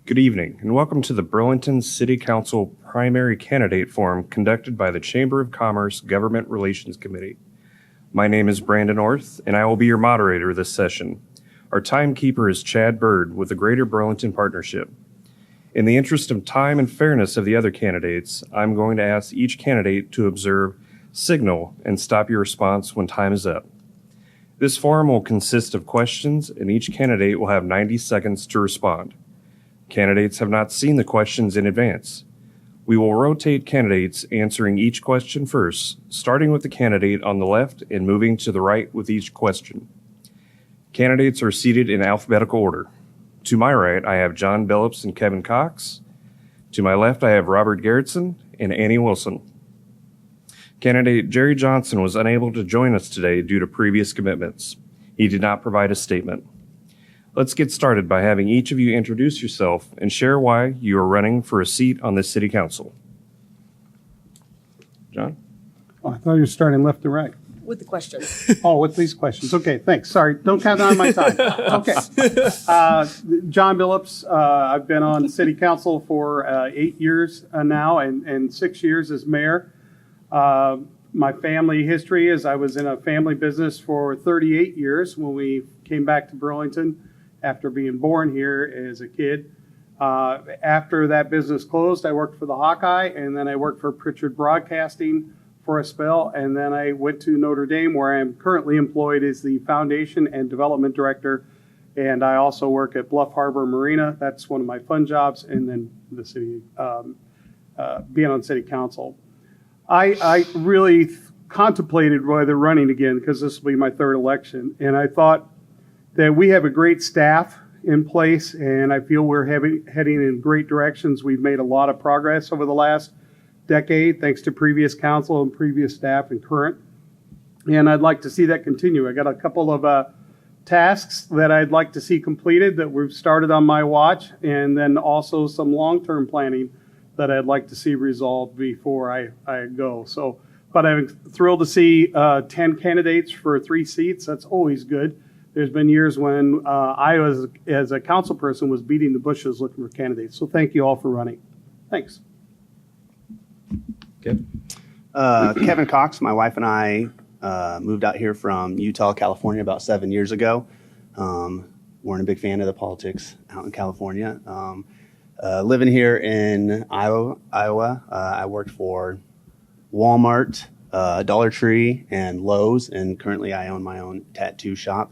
Good evening, and welcome to the Burlington City Council Primary Candidate Forum conducted by the Chamber of Commerce Government Relations Committee. My name is Brandon Orth, and I will be your moderator this session. Our timekeeper is Chad Bird with the Greater Burlington Partnership. In the interest of time and fairness of the other candidates, I'm going to ask each candidate to observe, signal, and stop your response when time is up. This forum will consist of questions, and each candidate will have 90 seconds to respond. Candidates have not seen the questions in advance. We will rotate candidates answering each question first, starting with the candidate on the left and moving to the right with each question. Candidates are seated in alphabetical order. To my right, I have Jon Billups and Cevin Cox. To my left, I have Robert Gerritsen and Annie Wilson. Candidate Jerry Johnson was unable to join us today due to previous commitments. He did not provide a statement. Let's get started by having each of you introduce yourself and share why you are running for a seat on the City Council. Jon? Oh, I thought you were starting left to right. With the questions. Oh, with these questions. Okay, thanks. Sorry, don't count on my time. Okay. Jon Billups. I've been on City Council for 8 years now and 6 years as mayor. My family history is I was in a family business for 38 years when we came back to Burlington after being born here as a kid. After that business closed, I worked for the Hawkeye, and then I worked for Pritchard Broadcasting for a spell, and then I went to Notre Dame, where I am currently employed as the Foundation and Development Director, and I also work at Bluff Harbor Marina. That's one of my fun jobs, and then the city, being on City Council. I really contemplated whether running again, because this will be my third election, and I thought that we have a great staff in place, and I feel we're heading in great directions. We've made a lot of progress over the last decade, thanks to previous council and previous staff and current, and I'd like to see that continue. I got a couple of tasks that I'd like to see completed that we've started on my watch, and then also some long-term planning that I'd like to see resolved before I go. So, but I'm thrilled to see 10 candidates for 3 seats. That's always good. There's been years when I was, as a council person, was beating the bushes looking for candidates. So thank you all for running. Thanks. Good. Cevin Cox, my wife and I moved out here from Utah, California about 7 years ago. Weren't a big fan of the politics out in California. Living here in Iowa, I worked for Walmart, Dollar Tree, and Lowe's, and currently I own my own tattoo shop.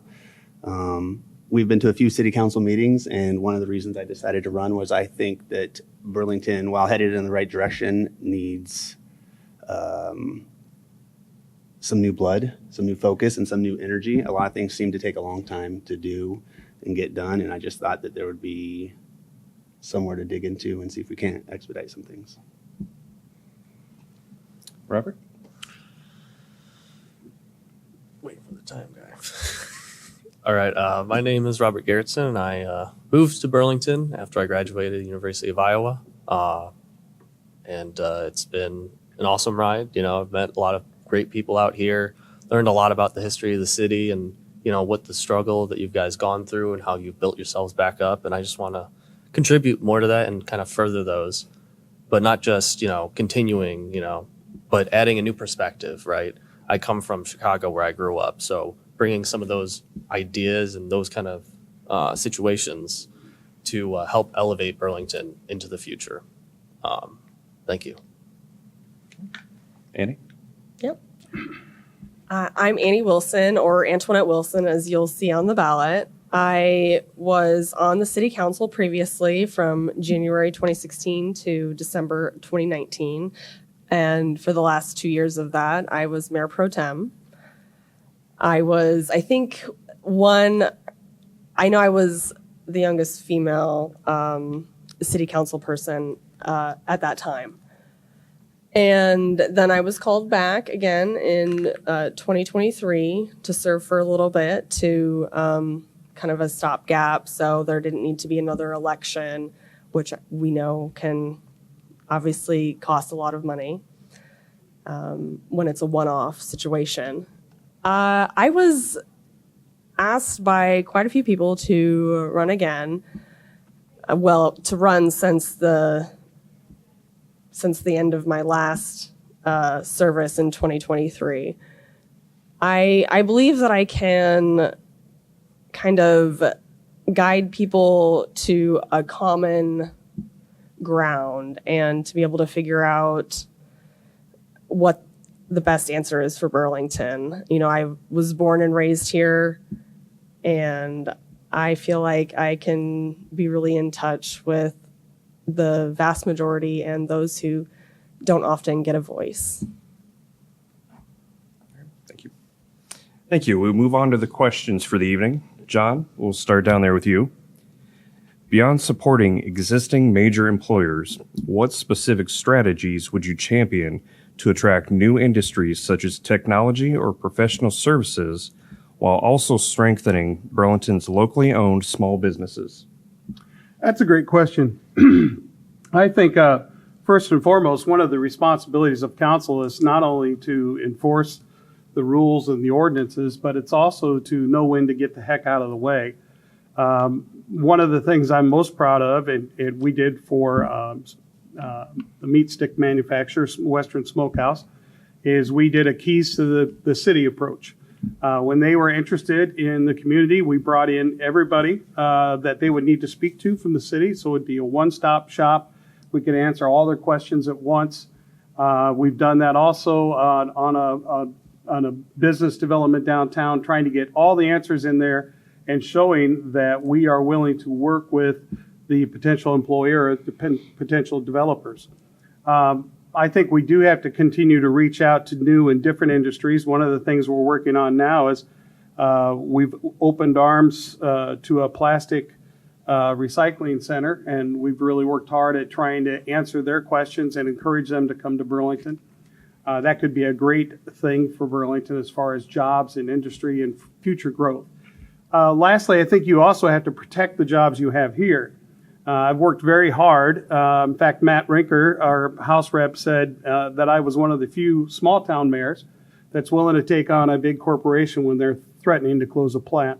We've been to a few city council meetings, and one of the reasons I decided to run was I think that Burlington, while headed in the right direction, needs some new blood, some new focus, and some new energy. A lot of things seem to take a long time to do and get done, and I just thought that there would be somewhere to dig into and see if we can't expedite some things. Robert? Wait for the time, guy. All right, my name is Robert Gerritsen, and I moved to Burlington after I graduated the University of Iowa, and it's been an awesome ride. You know, I've met a lot of great people out here, learned a lot about the history of the city and, you know, what the struggle that you guys gone through and how you've built yourselves back up, and I just want to contribute more to that and kind of further those, but not just, you know, continuing, you know, but adding a new perspective, right? I come from Chicago where I grew up, so bringing some of those ideas and those kind of situations to help elevate Burlington into the future. Thank you. Annie? Yep. I'm Annie Wilson, or Antoinette Wilson, as you'll see on the ballot. I was on the City Council previously from January 2016 to December 2019. And for the last 2 years of that, I was Mayor Pro Tem. I was, I think, I know I was the youngest female City Council person at that time. And then I was called back again in 2023 to serve for a little bit to kind of a stopgap, so there didn't need to be another election, which we know can obviously cost a lot of money when it's a one-off situation. I was asked by quite a few people to run again. to run since the end of my last service in 2023. I believe that I can kind of guide people to a common ground and to be able to figure out what the best answer is for Burlington. You know, I was born and raised here, and I feel like I can be really in touch with the vast majority and those who don't often get a voice. Thank you. Thank you. We'll move on to the questions for the evening. John, we'll start down there with you. Beyond supporting existing major employers, what specific strategies would you champion to attract new industries such as technology or professional services, while also strengthening Burlington's locally owned small businesses? That's a great question. I think first and foremost, one of the responsibilities of council is not only to enforce the rules and the ordinances, but it's also to know when to get the heck out of the way. One of the things I'm most proud of, and we did for the meat stick manufacturer, Western Smokehouse, is we did a keys to the city approach. When they were interested in the community, we brought in everybody that they would need to speak to from the city. So it'd be a one-stop shop. We could answer all their questions at once. We've done that also on a business development downtown, trying to get all the answers in there and showing that we are willing to work with the potential employer, the potential developers. I think we do have to continue to reach out to new and different industries. One of the things we're working on now is we've opened arms to a plastic recycling center, and we've really worked hard at trying to answer their questions and encourage them to come to Burlington. That could be a great thing for Burlington as far as jobs and industry and future growth. Lastly, I think you also have to protect the jobs you have here. I've worked very hard. In fact, Matt Rinker, our House rep, said that I was one of the few small town mayors that's willing to take on a big corporation when they're threatening to close a plant.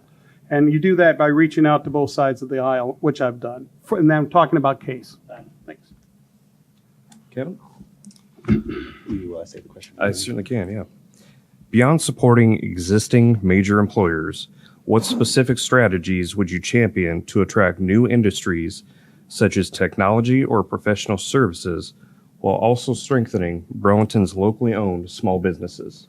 And you do that by reaching out to both sides of the aisle, which I've done. And I'm talking about Case. Thanks. Kevin? You say the question. I certainly can, yeah. Beyond supporting existing major employers, what specific strategies would you champion to attract new industries such as technology or professional services, while also strengthening Burlington's locally owned small businesses?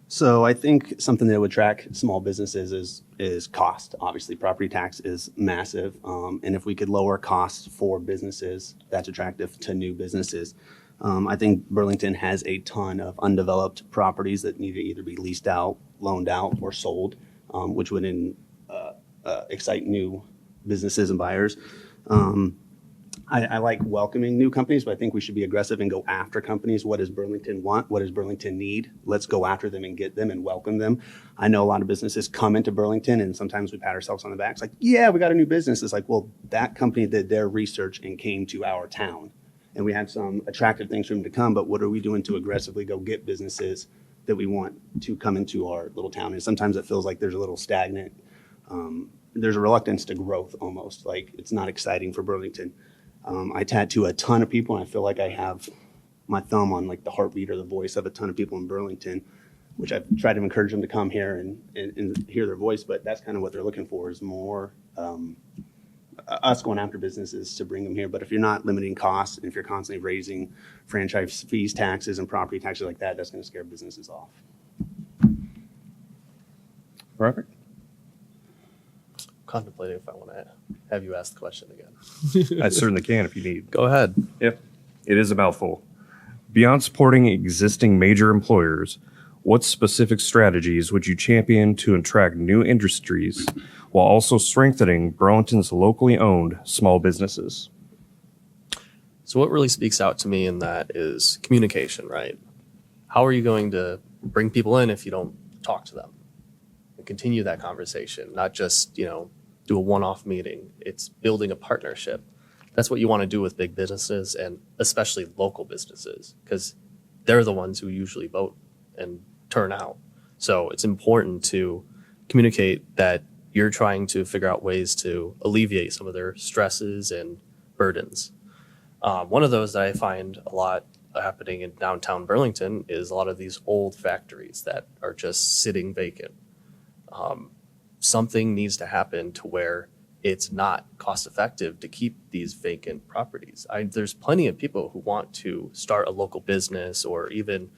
So I think something that would attract small businesses is cost. Obviously, property tax is massive, and if we could lower costs for businesses, that's attractive to new businesses. I think Burlington has a ton of undeveloped properties that need to either be leased out, loaned out, or sold, which would excite new businesses and buyers. I like welcoming new companies, but I think we should be aggressive and go after companies. What does Burlington want? What does Burlington need? Let's go after them and get them and welcome them. I know a lot of businesses come into Burlington, and sometimes we pat ourselves on the back. It's like, yeah, we got a new business. It's like, well, that company did their research and came to our town. And we had some attractive things for them to come, but what are we doing to aggressively go get businesses that we want to come into our little town? And sometimes it feels like there's a little stagnant. There's a reluctance to growth almost, like it's not exciting for Burlington. I tattoo a ton of people, and I feel like I have my thumb on like the heartbeat or the voice of a ton of people in Burlington, which I've tried to encourage them to come here and hear their voice, but that's kind of what they're looking for, is more us going after businesses to bring them here. But if you're not limiting costs, and if you're constantly raising franchise fees, taxes, and property taxes like that, that's going to scare businesses off. Robert? Contemplating if I want to have you ask the question again. I certainly can if you need. Go ahead. Yep, it is a mouthful. Beyond supporting existing major employers, what specific strategies would you champion to attract new industries while also strengthening Burlington's locally owned small businesses? So what really speaks out to me in that is communication, right? How are you going to bring people in if you don't talk to them and continue that conversation, not just, do a one-off meeting? It's building a partnership. That's what you want to do with big businesses, and especially local businesses, because they're the ones who usually vote and turn out. So it's important to communicate that, you're trying to figure out ways to alleviate some of their stresses and burdens. One of those that I find a lot happening in downtown Burlington is a lot of these old factories that are just sitting vacant. Something needs to happen to where it's not cost effective to keep these vacant properties. There's plenty of people who want to start a local business, or even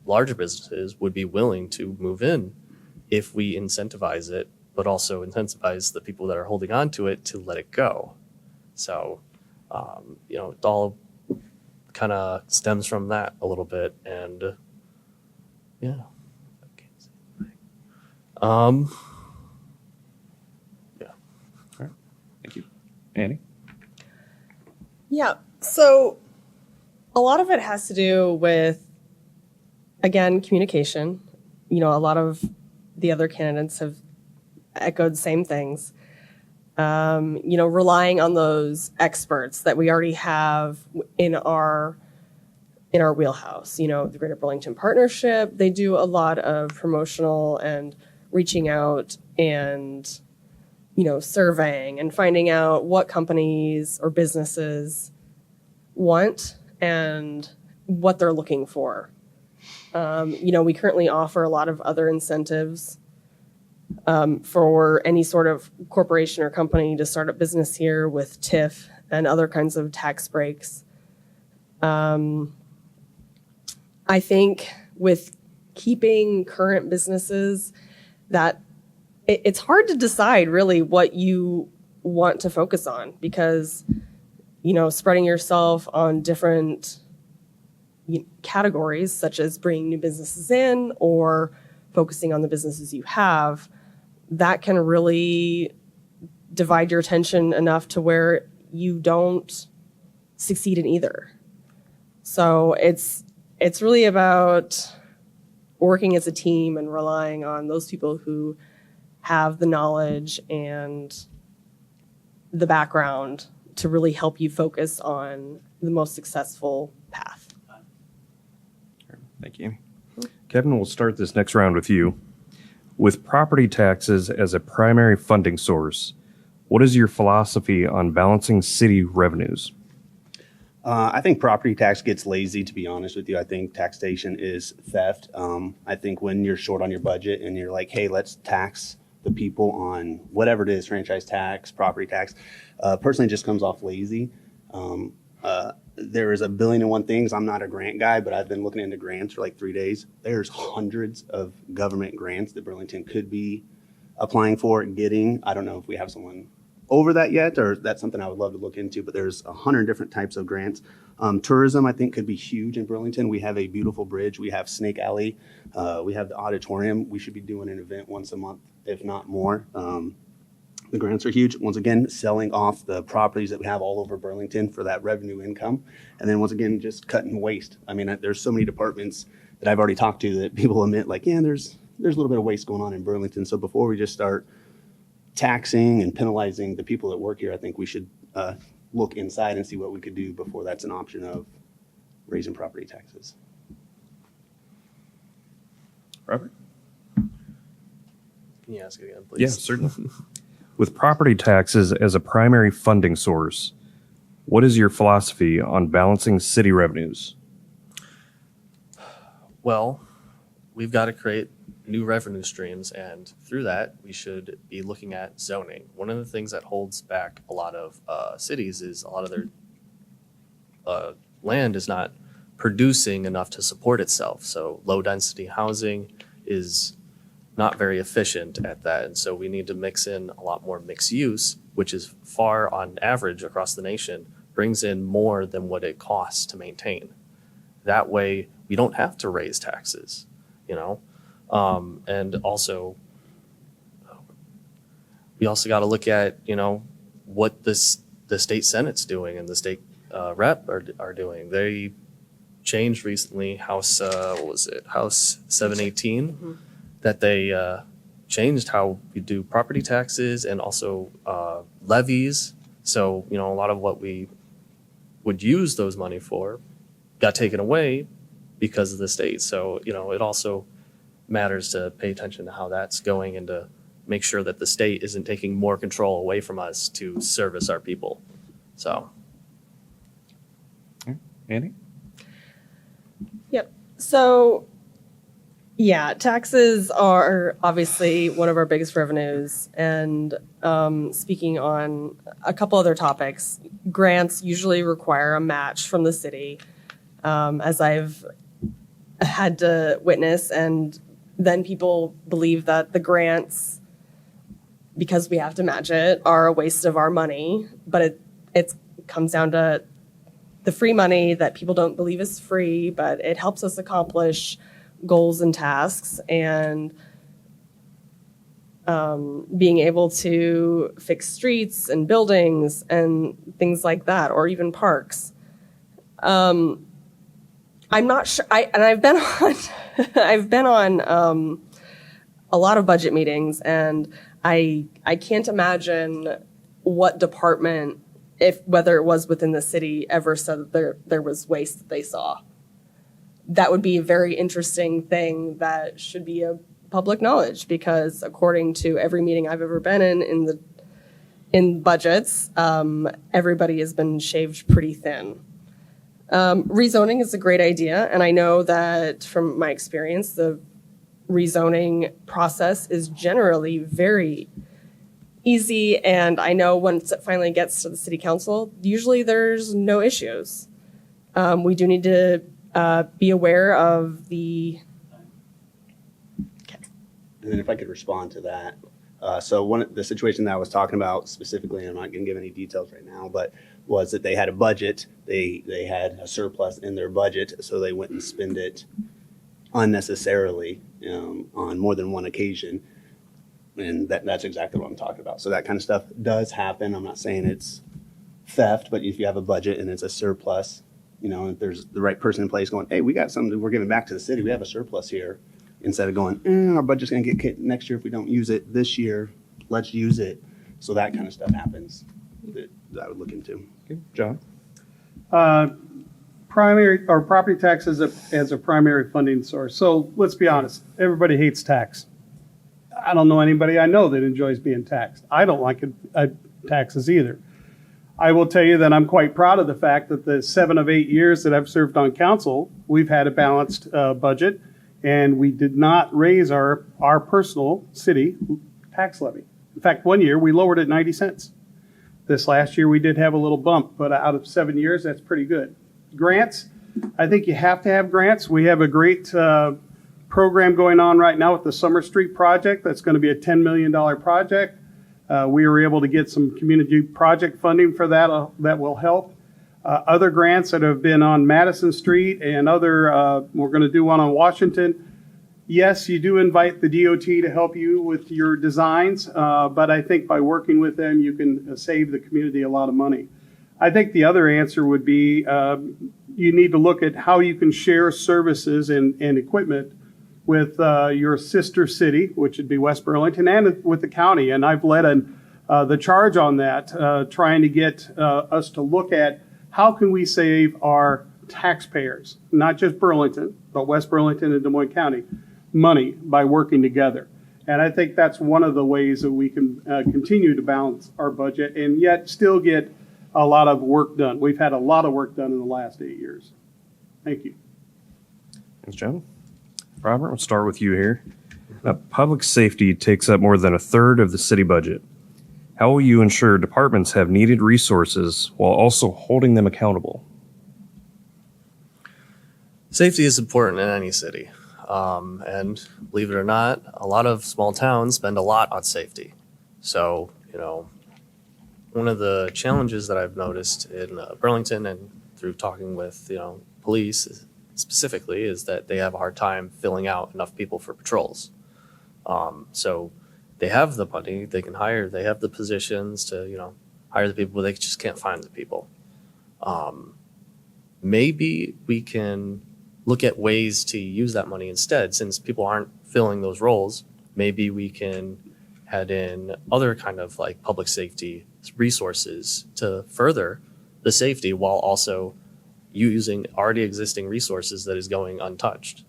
larger businesses would be willing to move in if we incentivize it, but also incentivize the people that are holding on to it to let it go. So, it all kind of stems from that a little bit. And yeah. I can't say anything. Thank you. Annie? Yeah. So a lot of it has to do with, again, communication. A lot of the other candidates have echoed the same things. Relying on those experts that we already have in our wheelhouse. The Greater Burlington Partnership, they do a lot of promotional and reaching out and surveying and finding out what companies or businesses want and what they're looking for. We currently offer a lot of other incentives for any sort of corporation or company to start a business here, with TIF and other kinds of tax breaks. I think with keeping current businesses, that it's hard to decide really what you want to focus on, because spreading yourself on different categories, such as bringing new businesses in or focusing on the businesses you have, that can really divide your attention enough to where you don't succeed in either. So it's really about working as a team and relying on those people who have the knowledge and the background to really help you focus on the most successful path. Thank you. Kevin, we'll start this next round with you. With property taxes as a primary funding source, what is your philosophy on balancing city revenues? I think property tax gets lazy, to be honest with you. I think taxation is theft. I think when you're short on your budget and you're like, hey, let's tax the people on whatever it is, franchise tax, property tax, personally just comes off lazy. There is a billion and one things. I'm not a grant guy, but I've been looking into grants for like 3 days. There's hundreds of government grants that Burlington could be applying for and getting. I don't know if we have someone over that yet, or that's something I would love to look into, but there's 100 different types of grants. Tourism, I think, could be huge in Burlington. We have a beautiful bridge. We have Snake Alley. We have the auditorium. We should be doing an event once a month, if not more. The grants are huge. Once again, selling off the properties that we have all over Burlington for that revenue income. And then once again, just cutting waste. I mean, there's so many departments that I've already talked to that people admit, like, yeah, there's a little bit of waste going on in Burlington. So before we just start taxing and penalizing the people that work here, I think we should look inside and see what we could do before that's an option of raising property taxes. Robert? Can you ask it again, please? Yeah, certainly. With property taxes as a primary funding source, what is your philosophy on balancing city revenues? Well, we've got to create new revenue streams, and through that, we should be looking at zoning. One of the things that holds back a lot of cities is a lot of their land is not producing enough to support itself. So low-density housing is not very efficient at that, and so we need to mix in a lot more mixed use, which is far on average across the nation, brings in more than what it costs to maintain. That way, we don't have to raise taxes, and also we also got to look at what the state Senate's doing and the state rep are doing. They changed recently House 718. Mm-hmm. That they changed how we do property taxes and also levies. So, a lot of what we would use those money for got taken away because of the state. So, it also matters to pay attention to how that's going and to make sure that the state isn't taking more control away from us to service our people. So, Andy? Yep. So, yeah, taxes are obviously one of our biggest revenues. And speaking on a couple other topics, grants usually require a match from the city, as I've had to witness. And then people believe that the grants, because we have to match it, are a waste of our money. But it comes down to the free money that people don't believe is free, but it helps us accomplish goals and tasks, and being able to fix streets and buildings and things like that, or even parks. I'm not sure. I've been on I've been on a lot of budget meetings, and I can't imagine what department, whether it was within the city, ever said that there was waste that they saw. That would be a very interesting thing that should be a public knowledge, because according to every meeting I've ever been in budgets, everybody has been shaved pretty thin. Rezoning is a great idea, and I know that from my experience, the rezoning process is generally very easy, and I know once it finally gets to the city council, usually there's no issues. We do need to be aware of the. Okay. And then if I could respond to that. So the situation that I was talking about specifically, and I'm not going to give any details right now, but was that they had a budget. They had a surplus in their budget, so they went and spent it unnecessarily on more than one occasion. And that's exactly what I'm talking about. So that kind of stuff does happen. I'm not saying it's theft, but if you have a budget and it's a surplus, if there's the right person in place going, hey, we got something we're giving back to the city. We have a surplus here. Instead of going, our budget's going to get hit next year if we don't use it this year, let's use it. So that kind of stuff happens that I would look into. Okay. John? Primary or property tax as a primary funding source. So let's be honest, everybody hates tax. I don't know anybody I know that enjoys being taxed. I don't like taxes either. I will tell you that I'm quite proud of the fact that the 7 of 8 years that I've served on council, we've had a balanced budget, and we did not raise our personal city tax levy. In fact, one year we lowered it 90 cents. This last year we did have a little bump, but out of 7 years, that's pretty good. Grants, I think you have to have grants. We have a great program going on right now with the Summer Street project. That's going to be a $10 million project. We were able to get some community project funding for that. That will help. Other grants that have been on Madison Street and we're going to do one on Washington. Yes, you do invite the DOT to help you with your designs, but I think by working with them, you can save the community a lot of money. I think the other answer would be you need to look at how you can share services and equipment with your sister city, which would be West Burlington, and with the county. And I've led the charge on that, trying to get us to look at how can we save our taxpayers, not just Burlington, but West Burlington and Des Moines County, money by working together. And I think that's one of the ways that we can continue to balance our budget and yet still get a lot of work done. We've had a lot of work done in the last 8 years. Thank you. Thanks, John. Robert, we'll start with you here. Now, public safety takes up more than a third of the city budget. How will you ensure departments have needed resources while also holding them accountable? safety is important in any city. And believe it or not, a lot of small towns spend a lot on safety. So, one of the challenges that I've noticed in Burlington and through talking with, police specifically is that they have a hard time filling out enough people for patrols. So they have the money, they can hire, they have the positions to, hire the people, but they just can't find the people. Maybe we can look at ways to use that money instead, since people aren't filling those roles. Maybe we can add in other kind of like public safety resources to further the safety while also using already existing resources that is going untouched.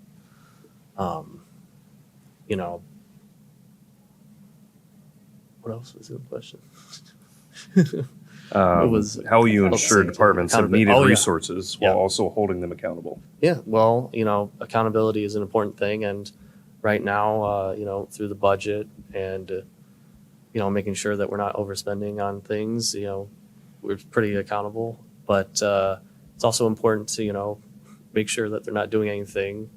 What else was in the question? How will you ensure departments have needed Oh, yeah. resources while Yeah. also holding them accountable? Yeah, well, accountability is an important thing, and right now, through the budget and making sure that we're not overspending on things, we're pretty accountable. But it's also important to make sure that they're not doing anything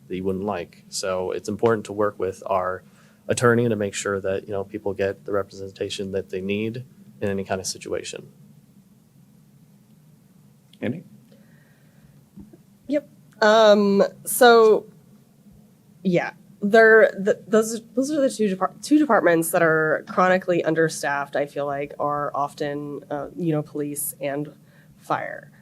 that you wouldn't like. So it's important to work with our attorney to make sure that people get the representation that they need in any kind of situation. Andy? Yep. So, yeah, those are the two departments that are chronically understaffed. I feel like are often, police and fire.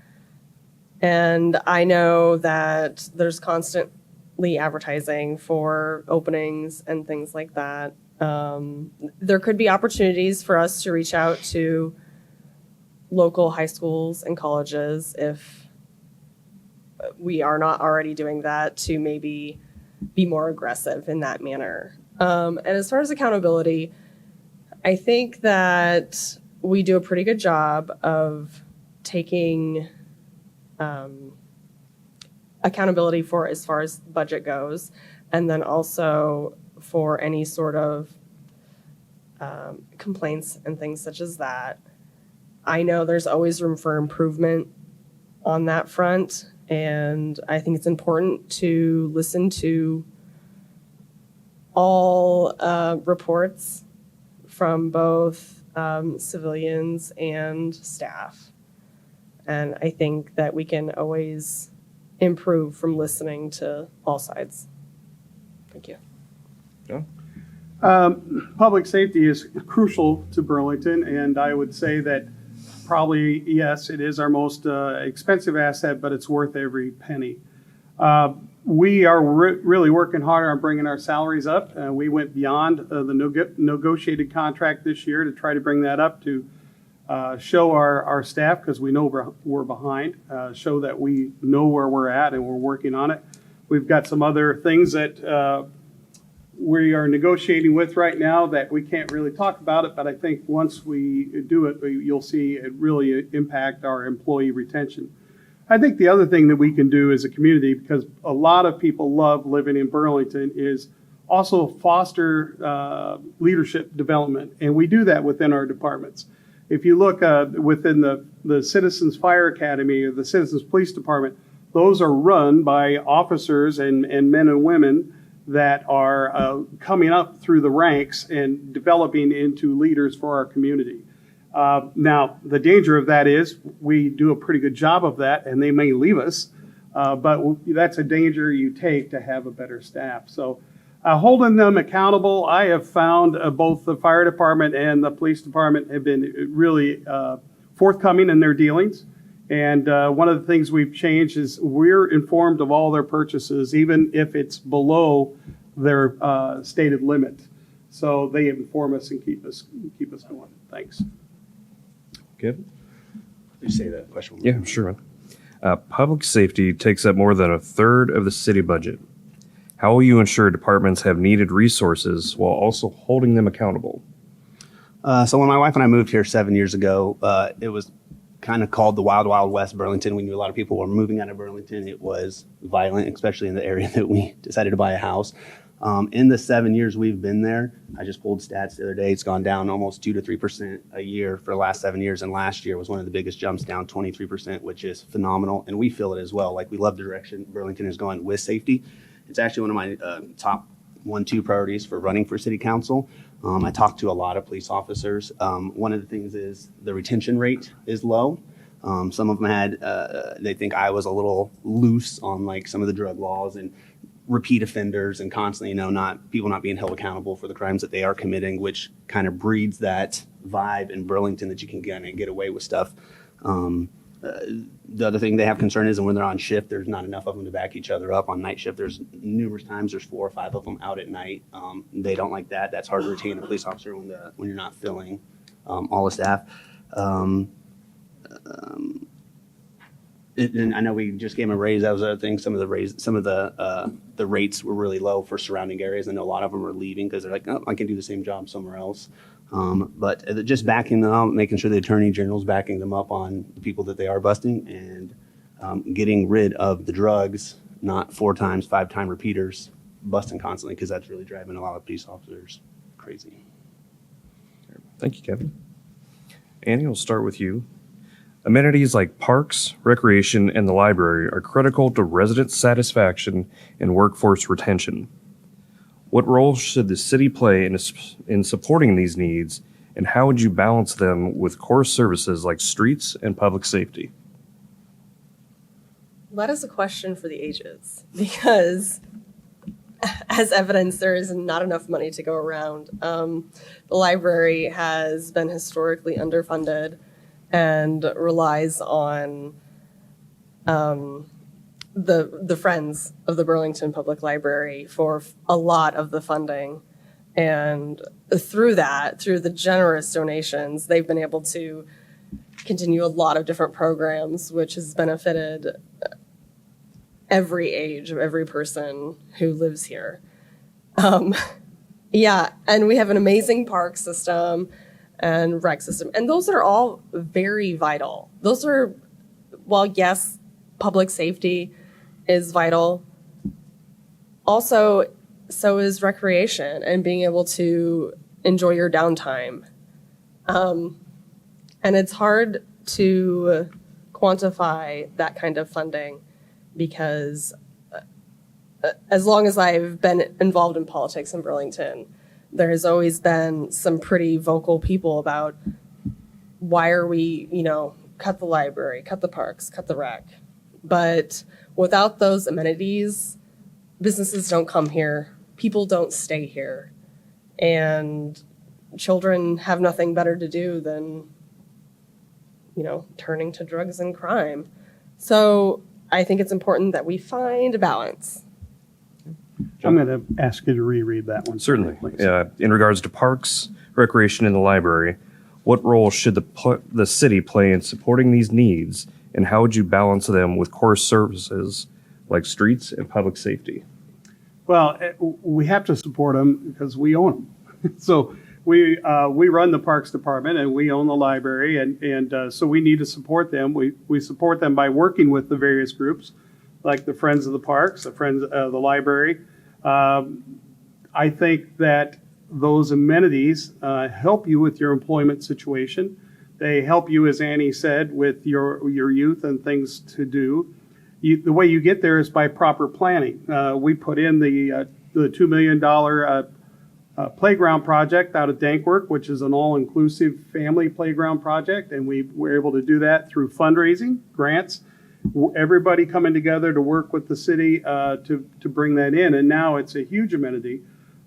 And I know that there's constantly advertising for openings and things like that. There could be opportunities for us to reach out to local high schools and colleges if we are not already doing that, to maybe be more aggressive in that manner. And as far as accountability, I think that we do a pretty good job of taking accountability for as far as budget goes, and then also for any sort of complaints and things such as that. I know there's always room for improvement on that front, and I think it's important to listen to all reports from both civilians and staff. And I think that we can always improve from listening to all sides. Thank you. Public safety is crucial to Burlington, and I would say that probably, yes, it is our most expensive asset, but it's worth every penny. We are really working hard on bringing our salaries up. We went beyond the negotiated contract this year to try to bring that up to show our staff, because we know we're behind, show that we know where we're at and we're working on it. We've got some other things that we are negotiating with right now that we can't really talk about it, but I think once we do it, you'll see it really impact our employee retention. I think the other thing that we can do as a community, because a lot of people love living in Burlington, is also foster leadership development, and we do that within our departments. If you look within the Citizens Fire Academy or the Citizens Police Department, those are run by officers and men and women that are coming up through the ranks and developing into leaders for our community. Now, the danger of that is we do a pretty good job of that, and they may leave us, but that's a danger you take to have a better staff. So holding them accountable, I have found both the fire department and the police department have been really forthcoming in their dealings. And one of the things we've changed is we're informed of all their purchases, even if it's below their stated limit. So they inform us and keep us going. Thanks. Good. You say that question. Yeah, sure. Public safety takes up more than a third of the city budget. How will you ensure departments have needed resources while also holding them accountable? So when my wife and I moved here 7 years ago, it was kind of called the Wild Wild West Burlington. We knew a lot of people were moving out of Burlington. It was violent, especially in the area that we decided to buy a house. In the 7 years we've been there, I just pulled stats the other day. It's gone down almost 2 to 3% a year for the last 7 years. And last year was one of the biggest jumps, down 23%, which is phenomenal. And we feel it as well. Like, we love the direction Burlington is going with safety. It's actually one of my top 1-2 priorities for running for city council. I talked to a lot of police officers. One of the things is the retention rate is low. Some of them had, they think I was a little loose on like some of the drug laws and repeat offenders, and constantly, people not being held accountable for the crimes that they are committing, which kind of breeds that vibe in Burlington that you can kind of get away with stuff. The other thing they have concern is, and when they're on shift, there's not enough of them to back each other up. On night shift, there's numerous times there's 4 or 5 of them out at night. They don't like that. That's hard to retain a police officer when you're not filling all the staff. And I know we just gave them a raise. That was the other thing. Some of the rates were really low for surrounding areas. I know a lot of them are leaving because they're like, oh, I can do the same job somewhere else. But just backing them up, making sure the Attorney General's backing them up on the people that they are busting, and getting rid of the drugs, not 4 times, 5-time repeaters, busting constantly, because that's really driving a lot of police officers crazy. Thank you, Kevin. Annie, we'll start with you. Amenities like parks, recreation, and the library are critical to resident satisfaction and workforce retention. What role should the city play in supporting these needs, and how would you balance them with core services like streets and public safety? That is a question for the ages because, as evidence, there is not enough money to go around. The library has been historically underfunded and relies on the Friends of the Burlington Public Library for a lot of the funding. And through the generous donations, they've been able to continue a lot of different programs, which has benefited every age of every person who lives here. Yeah, and we have an amazing park system and rec system, and those are all very vital. Those are, while yes, public safety is vital, also so is recreation and being able to enjoy your downtime. And it's hard to quantify that kind of funding because as long as I've been involved in politics in Burlington, there has always been some pretty vocal people about why are we, cut the library, cut the parks, cut the rec. But without those amenities, businesses don't come here, people don't stay here, and children have nothing better to do than, turning to drugs and crime. So I think it's important that we find a balance. I'm going to ask you to reread that one. Certainly. Please. In regards to parks, recreation, and the library, what role should the city play in supporting these needs, and how would you balance them with core services like streets and public safety? Well, we have to support them because we own them. So we run the Parks Department and we own the library, and so we need to support them. We support them by working with the various groups, like the Friends of the Parks, the Friends of the Library. I think that those amenities help you with your employment situation. They help you, as Annie said, with your youth and things to do. The way you get there is by proper planning. We put in the $2 million playground project out of Dankwork, which is an all-inclusive family playground project, and we were able to do that through fundraising, grants, everybody coming together to work with the city to bring that in, and now it's a huge amenity.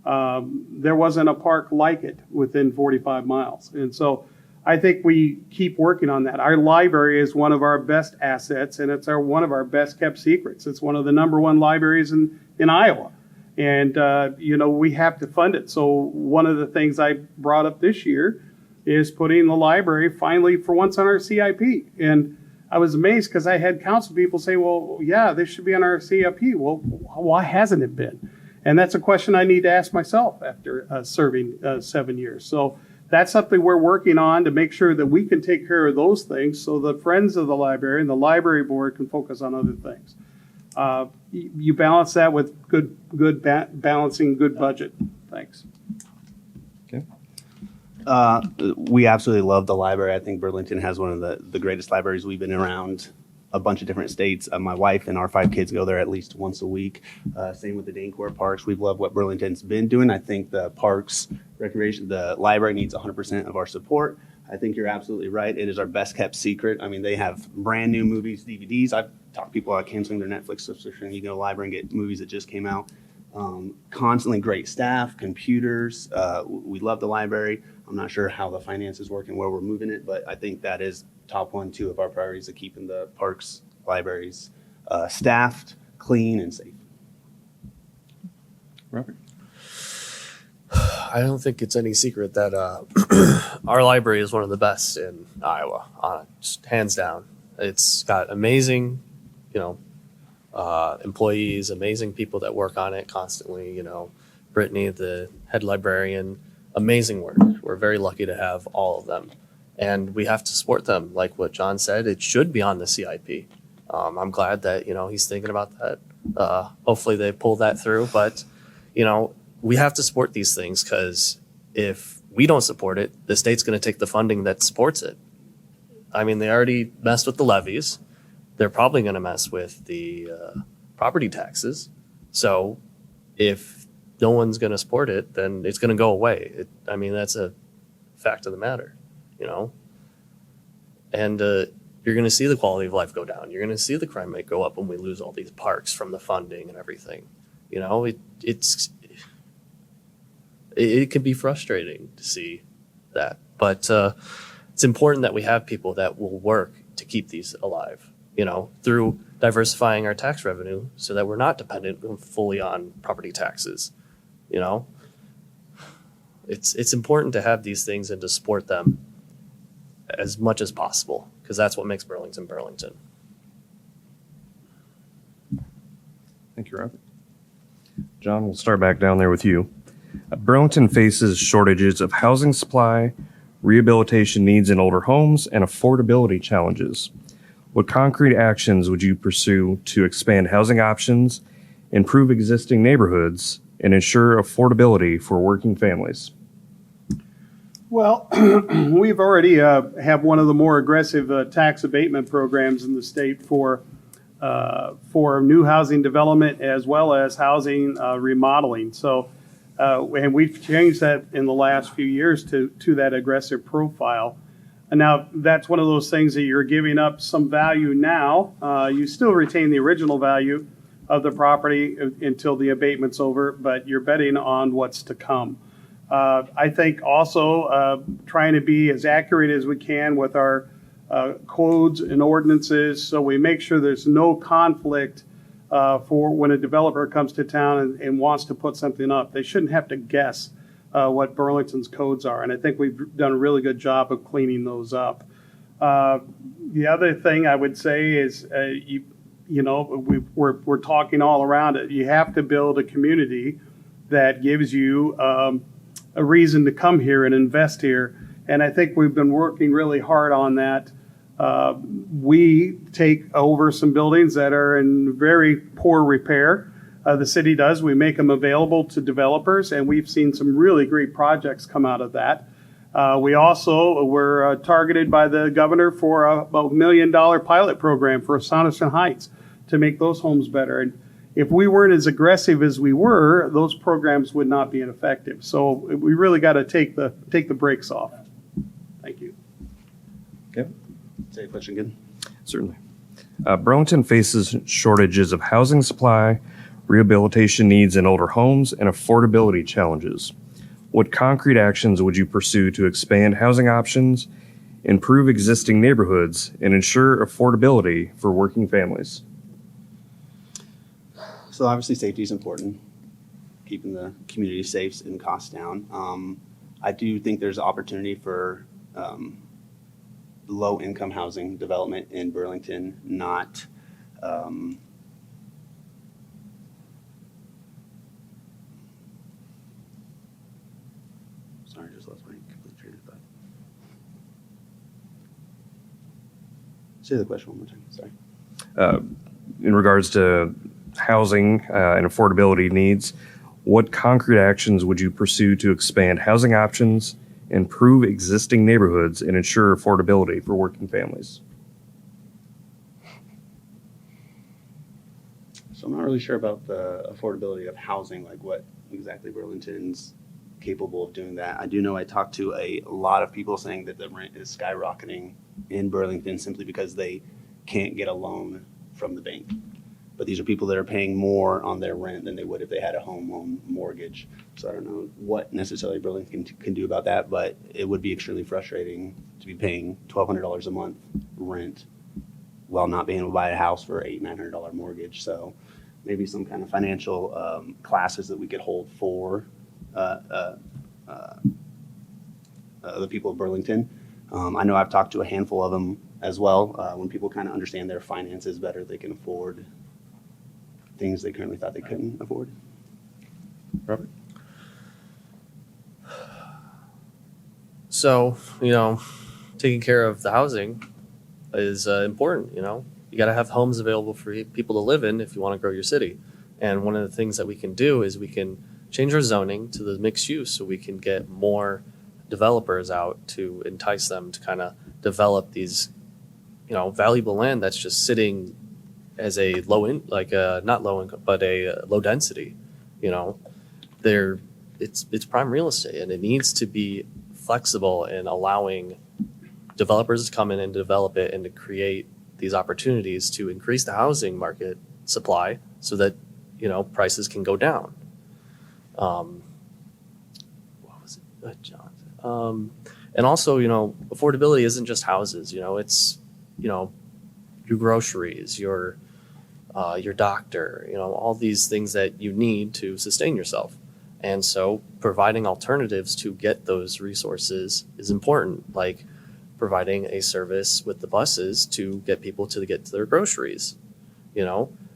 There wasn't a park like it within 45 miles, and so I think we keep working on that. Our library is one of our best assets, and it's one of our best kept secrets. It's one of the #1 libraries in Iowa. And, we have to fund it. So one of the things I brought up this year is putting the library finally for once on our CIP. And I was amazed because I had council people say, well, yeah, this should be on our CIP. Well, why hasn't it been? And that's a question I need to ask myself after serving 7 years. So that's something we're working on to make sure that we can take care of those things so the Friends of the Library and the library board can focus on other things. You balance that with balancing good budget. Thanks. Okay. We absolutely love the library. I think Burlington has one of the greatest libraries. We've been around a bunch of different states. My wife and our 5 kids go there at least once a week. Same with the Dankworth Parks. We've loved what Burlington's been doing. I think the parks, recreation, the library needs 100% of our support. I think you're absolutely right. It is our best kept secret. I mean, they have brand new movies, DVDs. I've talked to people about canceling their Netflix subscription. You go to the library and get movies that just came out. Constantly great staff, computers. We love the library. I'm not sure how the finances work and where we're moving it, but I think that is top 1, 2 of our priorities of keeping the parks, libraries staffed, clean, and safe. Robert? I don't think it's any secret that our library is one of the best in Iowa, just hands down. It's got amazing, employees, amazing people that work on it constantly. Brittany, the head librarian, amazing work. We're very lucky to have all of them. And we have to support them. Like what John said, it should be on the CIP. I'm glad that, he's thinking about that. Hopefully they pull that through. But, we have to support these things because if we don't support it, the state's going to take the funding that supports it. I mean, they already messed with the levies. They're probably going to mess with the property taxes. So if no one's going to support it, then it's going to go away. That's a fact of the matter, And you're going to see the quality of life go down. You're going to see the crime rate go up when we lose all these parks from the funding and everything. It can be frustrating to see that. But it's important that we have people that will work to keep these alive, through diversifying our tax revenue so that we're not dependent fully on property taxes. It's important to have these things and to support them as much as possible because that's what makes Burlington Burlington. Thank you, Robert. John, we'll start back down there with you. Burlington faces shortages of housing supply, rehabilitation needs in older homes, and affordability challenges. What concrete actions would you pursue to expand housing options, improve existing neighborhoods, and ensure affordability for working families? Well, we've already have one of the more aggressive tax abatement programs in the state for new housing development as well as housing remodeling. So, and we've changed that in the last few years to that aggressive profile. And now that's one of those things that you're giving up some value now. You still retain the original value of the property until the abatement's over, but you're betting on what's to come. I think also trying to be as accurate as we can with our codes and ordinances so we make sure there's no conflict for when a developer comes to town and wants to put something up. They shouldn't have to guess what Burlington's codes are. And I think we've done a really good job of cleaning those up. The other thing I would say is, we're talking all around it. You have to build a community that gives you a reason to come here and invest here. And I think we've been working really hard on that. We take over some buildings that are in very poor repair. The city does. We make them available to developers, and we've seen some really great projects come out of that. We also were targeted by the governor for about $1 million pilot program for Astonishing Heights to make those homes better. And if we weren't as aggressive as we were, those programs would not be effective. So we really got to take the brakes off. Thank you. Okay. Say a question again. Certainly. Burlington faces shortages of housing supply, rehabilitation needs in older homes, and affordability challenges. What concrete actions would you pursue to expand housing options, improve existing neighborhoods, and ensure affordability for working families? So obviously safety is important, keeping the community safe and costs down. I do think there's opportunity for low-income housing development in Burlington, not sorry, just lost my complete train of thought. Say the question one more time, sorry. In regards to housing and affordability needs, what concrete actions would you pursue to expand housing options, improve existing neighborhoods, and ensure affordability for working families? So I'm not really sure about the affordability of housing, like what exactly Burlington's capable of doing that. I do know I talked to a lot of people saying that the rent is skyrocketing in Burlington simply because they can't get a loan from the bank. But these are people that are paying more on their rent than they would if they had a home loan mortgage. So I don't know what necessarily Burlington can do about that, but it would be extremely frustrating to be paying $1,200 a month rent while not being able to buy a house for $800-900 mortgage. So maybe some kind of financial classes that we could hold for the people of Burlington. I know I've talked to a handful of them as well. When people kind of understand their finances better, they can afford things they currently thought they couldn't afford. Robert? So, taking care of the housing is important. You got to have homes available for people to live in if you want to grow your city. And one of the things that we can do is we can change our zoning to the mixed use so we can get more developers out to entice them to kind of develop these, valuable land that's just sitting as a not low income, but a low density. It's prime real estate, and it needs to be flexible in allowing developers to come in and develop it and to create these opportunities to increase the housing market supply so that prices can go down. What was it, John? And also, affordability isn't just houses. It's your groceries, your doctor, all these things that you need to sustain yourself. And so providing alternatives to get those resources is important, like providing a service with the buses to get people to get to their groceries,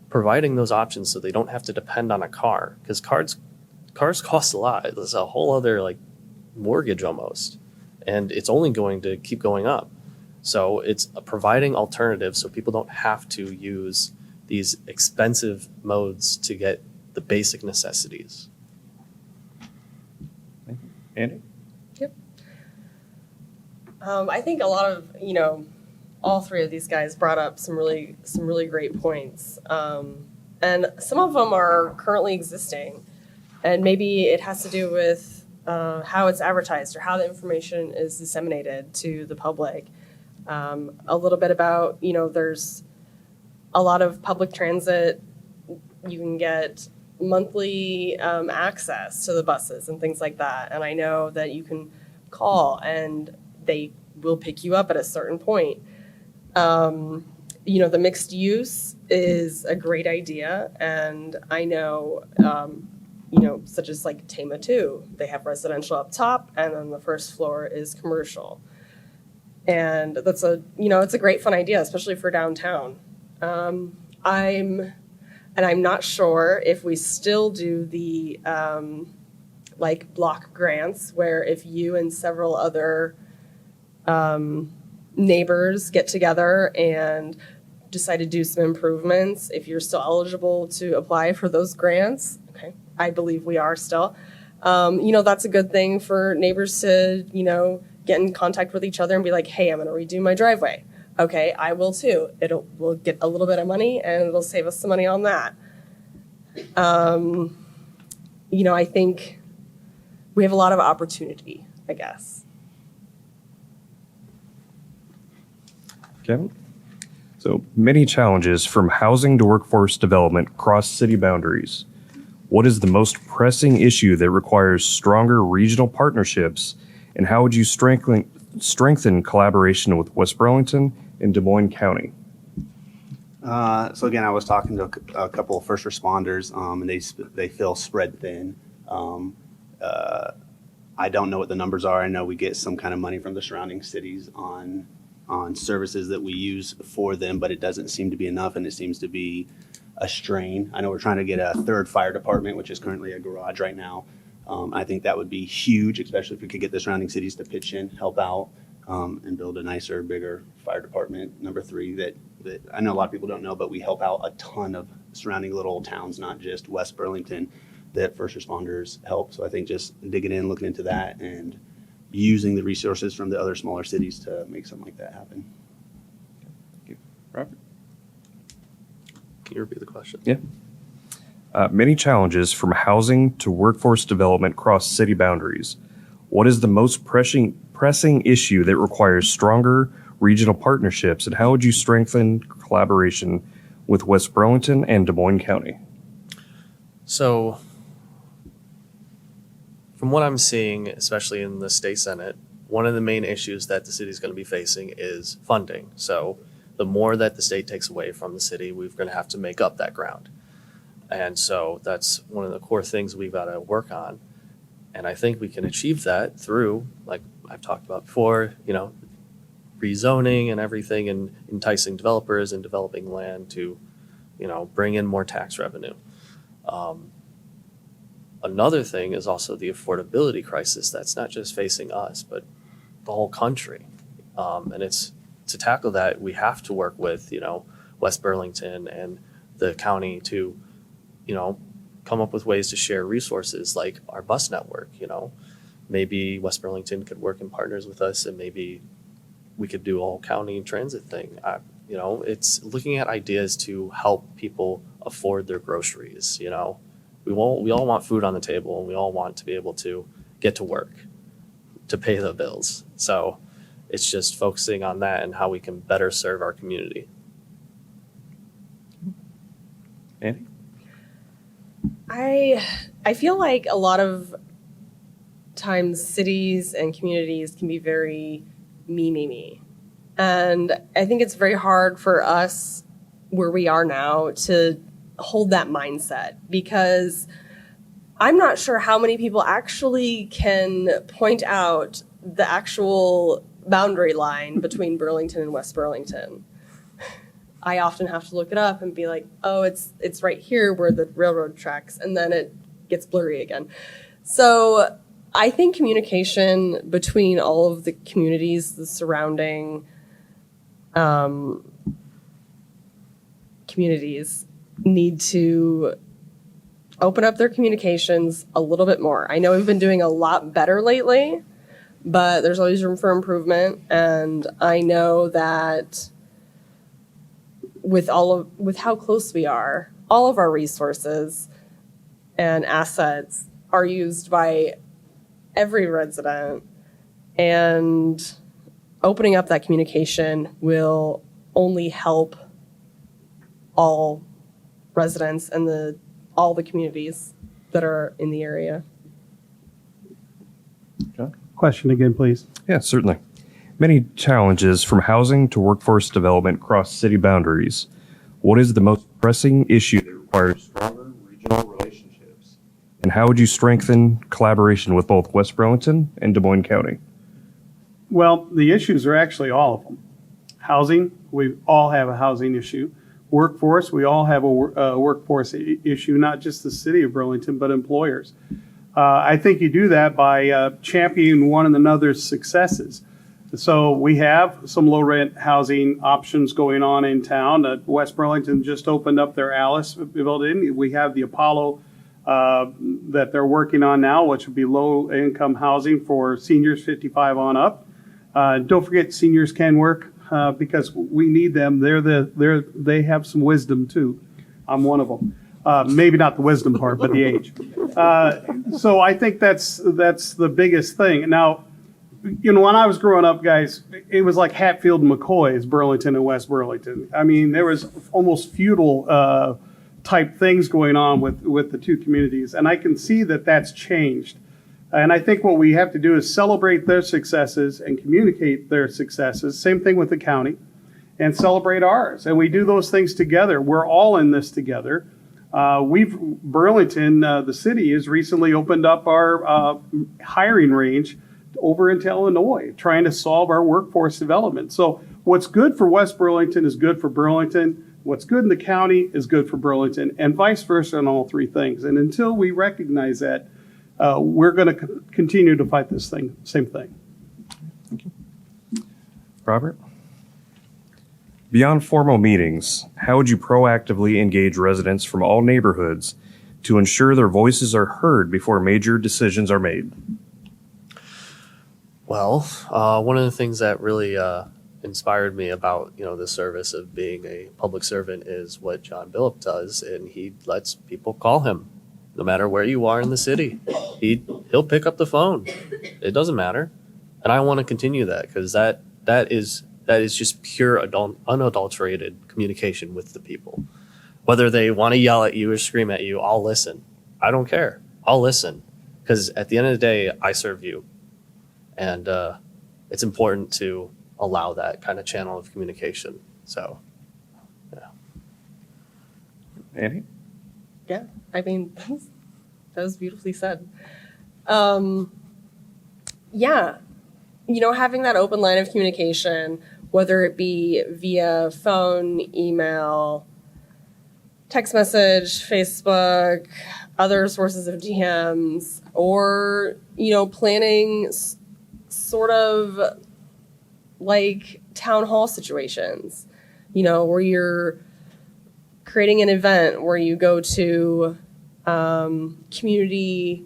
providing those options so they don't have to depend on a car, because cars cost a lot. There's a whole other mortgage almost, and it's only going to keep going up. So it's providing alternatives so people don't have to use these expensive modes to get the basic necessities. Andy? Yep. I think a lot of, all three of these guys brought up some really great points. And some of them are currently existing. And maybe it has to do with how it's advertised or how the information is disseminated to the public. A little bit about, there's a lot of public transit. You can get monthly access to the buses and things like that. And I know that you can call and they will pick you up at a certain point. The mixed use is a great idea. And I know, such as like Tama 2, they have residential up top and then the first floor is commercial. And that's it's a great fun idea, especially for downtown. I'm not sure if we still do the block grants where if you and several other neighbors get together and decide to do some improvements, if you're still eligible to apply for those grants. Okay, I believe we are still. That's a good thing for neighbors to, get in contact with each other and be like, hey, I'm going to redo my driveway. Okay, I will too. We'll get a little bit of money and it'll save us some money on that. I think we have a lot of opportunity, I guess. Kevin? So many challenges from housing to workforce development cross city boundaries. What is the most pressing issue that requires stronger regional partnerships, and how would you strengthen collaboration with West Burlington and Des Moines County? So again, I was talking to a couple of first responders, and they feel spread thin. I don't know what the numbers are. I know we get some kind of money from the surrounding cities on services that we use for them, but it doesn't seem to be enough, and it seems to be a strain. I know we're trying to get a third fire department, which is currently a garage right now. I think that would be huge, especially if we could get the surrounding cities to pitch in, help out, and build a nicer, bigger fire department. Number 3, that I know a lot of people don't know, but we help out a ton of surrounding little towns, not just West Burlington, that first responders help. So I think just digging in, looking into that, and using the resources from the other smaller cities to make something like that happen. Thank you. Robert? Can you repeat the question? Yeah. Many challenges from housing to workforce development cross city boundaries. What is the most pressing issue that requires stronger regional partnerships, and how would you strengthen collaboration with West Burlington and Des Moines County? So, from what I'm seeing, especially in the state senate, one of the main issues that the city is going to be facing is funding. So the more that the state takes away from the city, we're going to have to make up that ground. And so that's one of the core things we've got to work on. And I think we can achieve that through, like I've talked about before, rezoning and everything, and enticing developers and developing land to, bring in more tax revenue. Another thing is also the affordability crisis that's not just facing us, but the whole country. And it's to tackle that, we have to work with, West Burlington and the county to, come up with ways to share resources like our bus network. Maybe West Burlington could work in partners with us, and maybe we could do a whole county transit thing. It's looking at ideas to help people afford their groceries. We all want food on the table, and we all want to be able to get to work to pay the bills. So it's just focusing on that and how we can better serve our community. Andy? I feel like a lot of times cities and communities can be very me. And I think it's very hard for us where we are now to hold that mindset, because I'm not sure how many people actually can point out the actual boundary line between Burlington and West Burlington. I often have to look it up and be like, oh, it's right here where the railroad tracks, and then it gets blurry again. So I think communication between all of the communities, the surrounding communities, need to open up their communications a little bit more. I know we've been doing a lot better lately, but there's always room for improvement. And I know that with how close we are, all of our resources and assets are used by every resident, and opening up that communication will only help all residents and all the communities that are in the area. John? Question again, please. Yeah, certainly. Many challenges from housing to workforce development cross city boundaries. What is the most pressing issue that requires stronger regional relationships? And how would you strengthen collaboration with both West Burlington and Des Moines County? Well, the issues are actually all of them. Housing, we all have a housing issue. Workforce, we all have a workforce issue, not just the city of Burlington, but employers. I think you do that by championing one another's successes. So we have some low rent housing options going on in town. West Burlington just opened up their Alice building. We have the Apollo that they're working on now, which would be low income housing for seniors 55 on up. Don't forget, seniors can work because we need them. They have some wisdom too. I'm one of them. Maybe not the wisdom part, but the age. So I think that's the biggest thing. Now, when I was growing up, guys, it was like Hatfield and McCoy is Burlington and West Burlington. I mean, there was almost feudal type things going on with the two communities. And I can see that that's changed. And I think what we have to do is celebrate their successes and communicate their successes. Same thing with the county, and celebrate ours. And we do those things together. We're all in this together. Burlington, the city, has recently opened up our hiring range over into Illinois, trying to solve our workforce development. So what's good for West Burlington is good for Burlington. What's good in the county is good for Burlington, and vice versa on all three things. And until we recognize that, we're going to continue to fight this thing. Same thing. Robert? Beyond formal meetings, how would you proactively engage residents from all neighborhoods to ensure their voices are heard before major decisions are made? Well, one of the things that really inspired me about the service of being a public servant is what Jon Billups does, and he lets people call him, no matter where you are in the city. He'll pick up the phone. It doesn't matter, and I want to continue that because that is just pure unadulterated communication with the people. Whether they want to yell at you or scream at you, I'll listen. I don't care. I'll listen because at the end of the day, I serve you. And it's important to allow that kind of channel of communication. So, yeah. Andy? Yeah, I mean, that was beautifully said. Yeah, having that open line of communication, whether it be via phone, email, text message, Facebook, other sources of DMs, or, planning sort of like town hall situations, you know, where you're creating an event where you go to community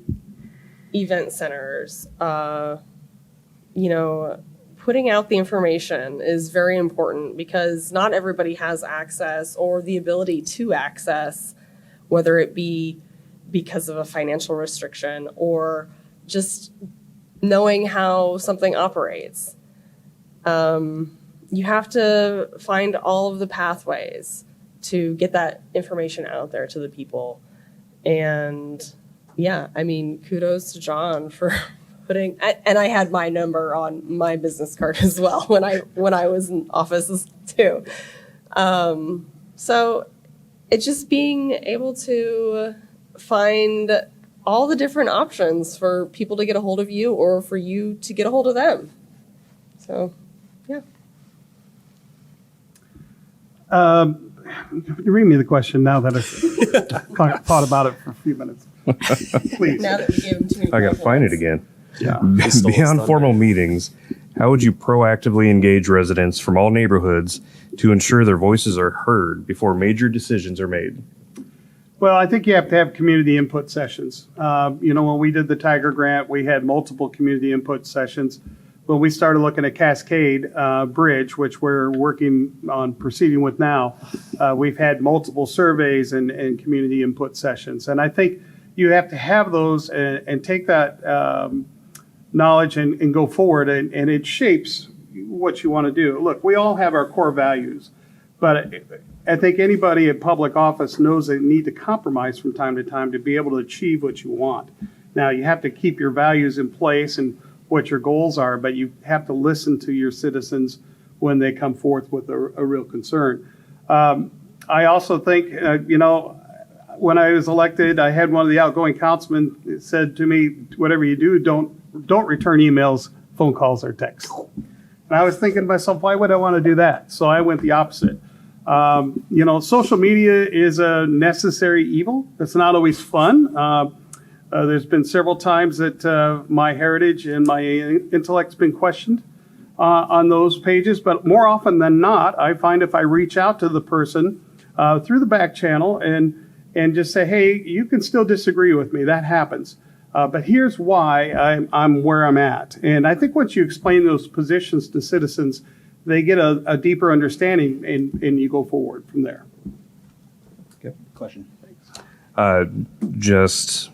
event centers, you know, putting out the information is very important because not everybody has access or the ability to access, whether it be because of a financial restriction or just knowing how something operates. You have to find all of the pathways to get that information out there to the people. And yeah, I mean, kudos to Jon for putting, and I had my number on my business card as well when I was in office too. So it's just being able to find all the different options for people to get a hold of you or for you to get a hold of them. So, yeah. Read me the question now that I've thought about it for a few minutes. Please. Now that we gave them too many I got to find it compliments. again. Yeah. Stole his Beyond thunder. formal meetings, how would you proactively engage residents from all neighborhoods to ensure their voices are heard before major decisions are made? Well, I think you have to have community input sessions. You know, when we did the Tiger Grant, we had multiple community input sessions. When we started looking at Cascade Bridge, which we're working on proceeding with now, we've had multiple surveys and community input sessions. And I think you have to have those and take that knowledge and go forward, and it shapes what you want to do. Look, we all have our core values, but I think anybody in public office knows they need to compromise from time to time to be able to achieve what you want. Now, you have to keep your values in place and what your goals are, but you have to listen to your citizens when they come forth with a real concern. I also think, you know, when I was elected, I had one of the outgoing councilmen that said to me, whatever you do, don't return emails, phone calls, or texts. And I was thinking to myself, why would I want to do that? So I went the opposite. You know, social media is a necessary evil. It's not always fun. There's been several times that my heritage and my intellect's been questioned on those pages, but more often than not, I find if I reach out to the person through the back channel and just say, hey, you can still disagree with me, that happens. But here's why I'm where I'm at. And I think once you explain those positions to citizens, they get a deeper understanding and you go forward from there. Question. Just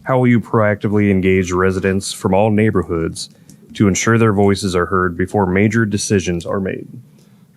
how will you proactively engage residents from all neighborhoods to ensure their voices are heard before major decisions are made?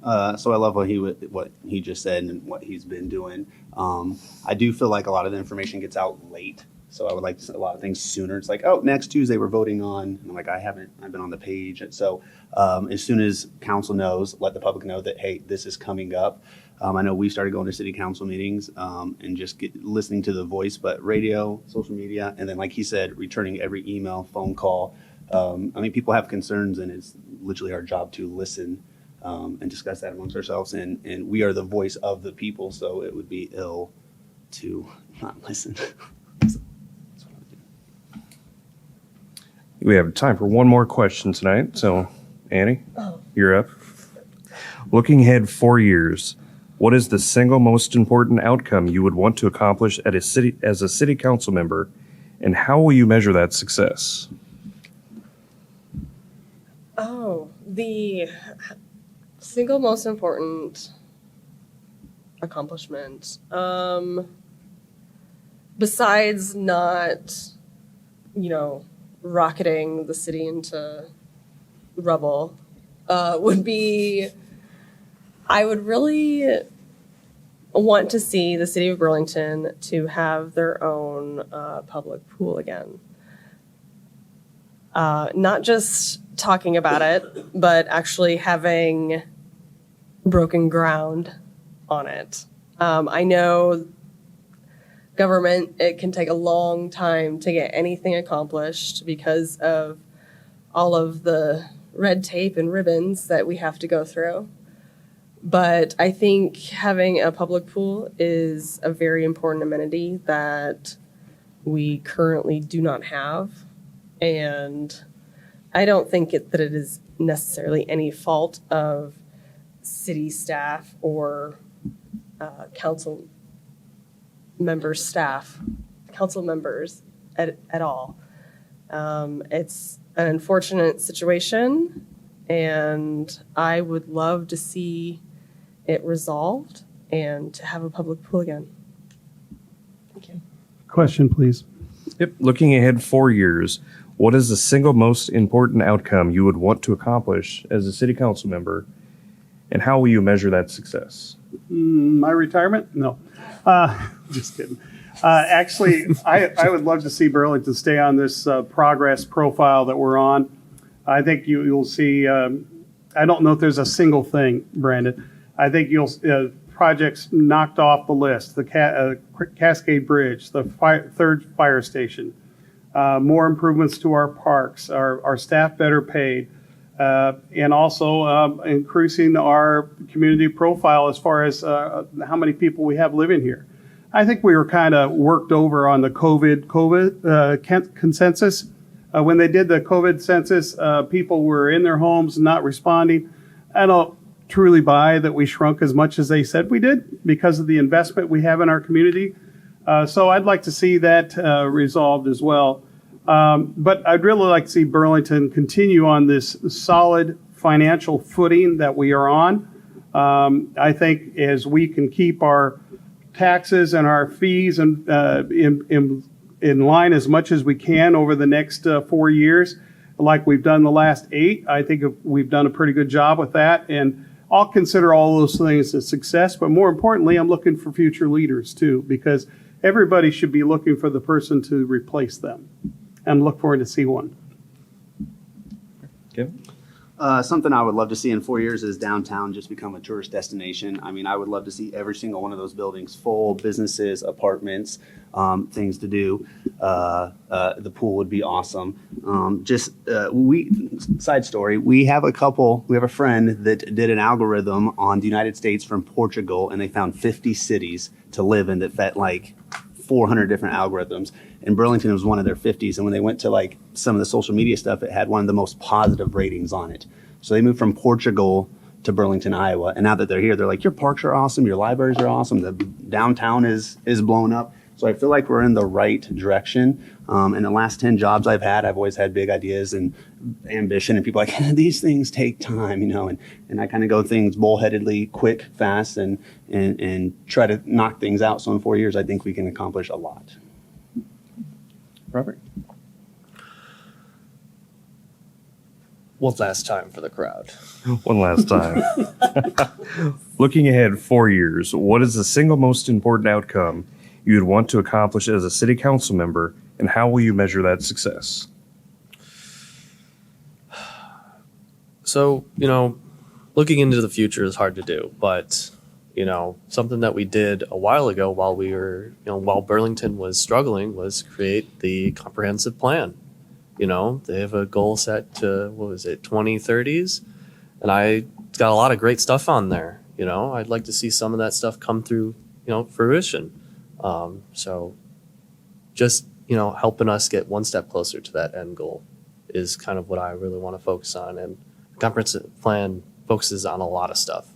So I love what he just said and what he's been doing. I do feel like a lot of the information gets out late. So I would like to see a lot of things sooner. It's like, oh, next Tuesday we're voting on. And I'm like, I've been on the page. And so as soon as council knows, let the public know that, hey, this is coming up. I know we started going to city council meetings and just listening to the voice, but radio, social media, and then like he said, returning every email, phone call. I mean, people have concerns and it's literally our job to listen and discuss that amongst ourselves. And we are the voice of the people, so it would be ill to not listen. We have time for one more question tonight. So, Annie, you're up. Looking ahead 4 years, what is the single most important outcome you would want to accomplish as a city council member, and how will you measure that success? Oh, the single most important accomplishment, besides not, you know, rocketing the city into rubble, would be, I would really want to see the city of Burlington to have their own public pool again. Not just talking about it, but actually having broken ground on it. I know government, it can take a long time to get anything accomplished because of all of the red tape and ribbons that we have to go through. But I think having a public pool is a very important amenity that we currently do not have. And I don't think that it is necessarily any fault of city staff or council members at all. It's an unfortunate situation, and I would love to see it resolved and to have a public pool again. Thank you. Question, please. Yep. Looking ahead 4 years, what is the single most important outcome you would want to accomplish as a city council member, and how will you measure that success? My retirement? No. Just kidding. Actually, I would love to see Burlington stay on this progress profile that we're on. I think you'll see, I don't know if there's a single thing, Brandon. I think you'll projects knocked off the list, the Cascade Bridge, the third fire station, more improvements to our parks, our staff better paid, and also increasing our community profile as far as how many people we have living here. I think we were kind of worked over on the COVID consensus. When they did the COVID census, people were in their homes, not responding. I don't truly buy that we shrunk as much as they said we did because of the investment we have in our community. So I'd like to see that resolved as well. But I'd really like to see Burlington continue on this solid financial footing that we are on. I think as we can keep our taxes and our fees and in line as much as we can over the next 4 years, like we've done the last 8. I think we've done a pretty good job with that, and I'll consider all those things a success. But more importantly, I'm looking for future leaders too, because everybody should be looking for the person to replace them, and look forward to see one. Okay. Something I would love to see in 4 years is downtown just become a tourist destination. I mean, I would love to see every single one of those buildings full, businesses, apartments, things to do. The pool would be awesome. Side story, we have a friend that did an algorithm on the United States from Portugal, and they found 50 cities to live in that fit like 400 different algorithms. And Burlington was one of their 50s. And when they went to like some of the social media stuff, it had one of the most positive ratings on it. So they moved from Portugal to Burlington, Iowa. And now that they're here, they're like, your parks are awesome. Your libraries are awesome. The downtown is blown up. So I feel like we're in the right direction. In the last 10 jobs I've had, I've always had big ideas and ambition, and people are like, these things take time, and I kind of go things bullheadedly, quick, fast, and try to knock things out. So in 4 years, I think we can accomplish a lot. Robert? One last time for the crowd. One last time. Looking ahead 4 years, what is the single most important outcome you would want to accomplish as a city council member, and how will you measure that success? So, looking into the future is hard to do, but, something that we did a while ago while we were, while Burlington was struggling was create the comprehensive plan. They have a goal set to, 2030s? And it's got a lot of great stuff on there. I'd like to see some of that stuff come through, fruition. So just, helping us get one step closer to that end goal is kind of what I really want to focus on. And the comprehensive plan focuses on a lot of stuff,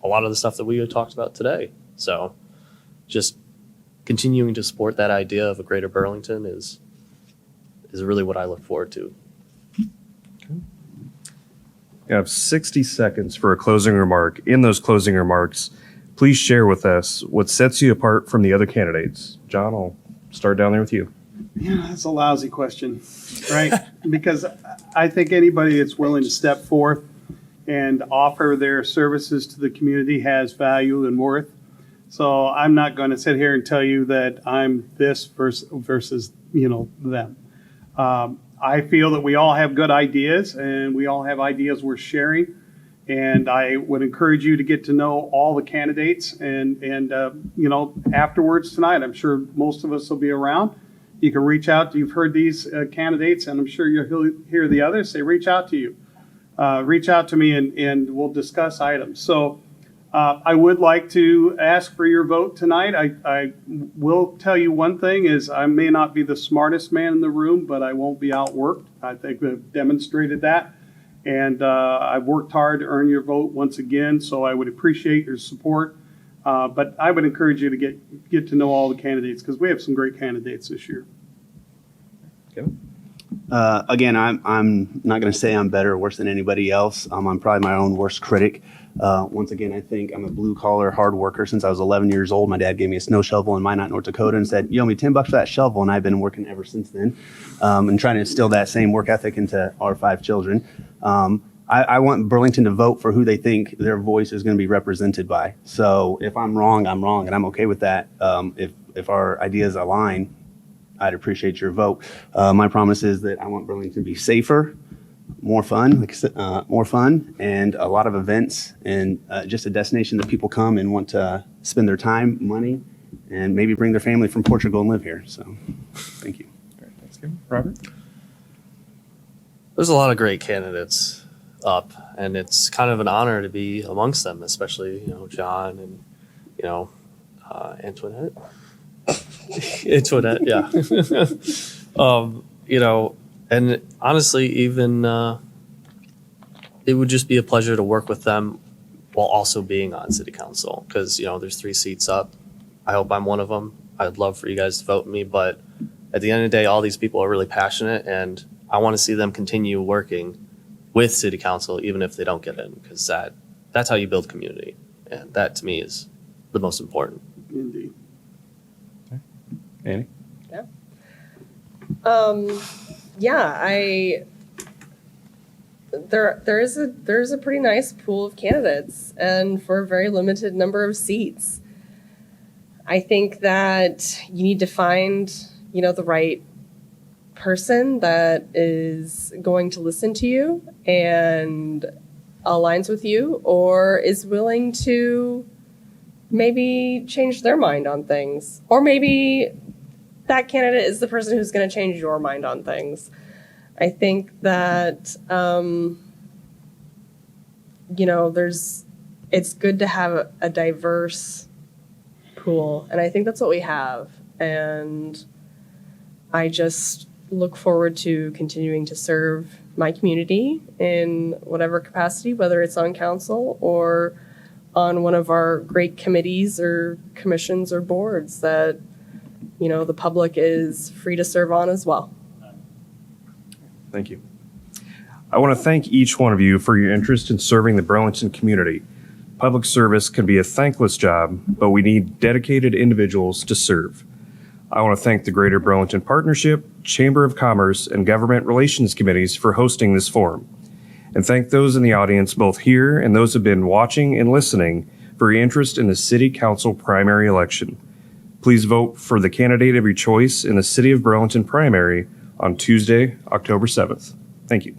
a lot of the stuff that we had talked about today. So just continuing to support that idea of a greater Burlington is really what I look forward to. You have 60 seconds for a closing remark. In those closing remarks, please share with us what sets you apart from the other candidates. John, I'll start down there with you. Yeah, that's a lousy question, right? Because I think anybody that's willing to step forth and offer their services to the community has value and worth. So I'm not going to sit here and tell you that I'm this versus them. I feel that we all have good ideas, and we all have ideas worth sharing. And I would encourage you to get to know all the candidates. And afterwards tonight, I'm sure most of us will be around. You can reach out. You've heard these candidates, and I'm sure you'll hear the others. They reach out to you. Reach out to me, and we'll discuss items. So I would like to ask for your vote tonight. I will tell you one thing is I may not be the smartest man in the room, but I won't be outworked. I think we've demonstrated that. And I've worked hard to earn your vote once again, so I would appreciate your support. But I would encourage you to get to know all the candidates because we have some great candidates this year. Kevin? Again, I'm not going to say I'm better or worse than anybody else. I'm probably my own worst critic. Once again, I think I'm a blue-collar hard worker since I was 11 years old. My dad gave me a snow shovel in Minot, North Dakota, and said, "You owe me $10 for that shovel," and I've been working ever since then, and trying to instill that same work ethic into our 5 children. I want Burlington to vote for who they think their voice is going to be represented by. So if I'm wrong, I'm wrong, and I'm okay with that. If our ideas align, I'd appreciate your vote. My promise is that I want Burlington to be safer, more fun, like I said, more fun, and a lot of events, and just a destination that people come and want to spend their time, money, and maybe bring their family from Portugal and live here. So, thank you. All right, thanks, Kevin. Robert? There's a lot of great candidates up, and it's kind of an honor to be amongst them, especially Jon and Antoinette. Antoinette, yeah. And honestly, even it would just be a pleasure to work with them while also being on city council because there's 3 seats up. I hope I'm one of them. I'd love for you guys to vote me, but at the end of the day, all these people are really passionate, and I want to see them continue working with city council, even if they don't get in, because that's how you build community, and that to me is the most important. Indeed. Annie? There's a pretty nice pool of candidates and for a very limited number of seats. I think that you need to find, the right person that is going to listen to you and aligns with you or is willing to maybe change their mind on things. Or maybe that candidate is the person who's going to change your mind on things. I think that, it's good to have a diverse pool. And I think that's what we have. And I just look forward to continuing to serve my community in whatever capacity, whether it's on council or on one of our great committees or commissions or boards that, the public is free to serve on as well. Thank you. I want to thank each one of you for your interest in serving the Burlington community. Public service can be a thankless job, but we need dedicated individuals to serve. I want to thank the Greater Burlington Partnership, Chamber of Commerce, and Government Relations Committees for hosting this forum. And thank those in the audience, both here and those who have been watching and listening, for your interest in the City Council primary election. Please vote for the candidate of your choice in the City of Burlington primary on Tuesday, October 7th. Thank you.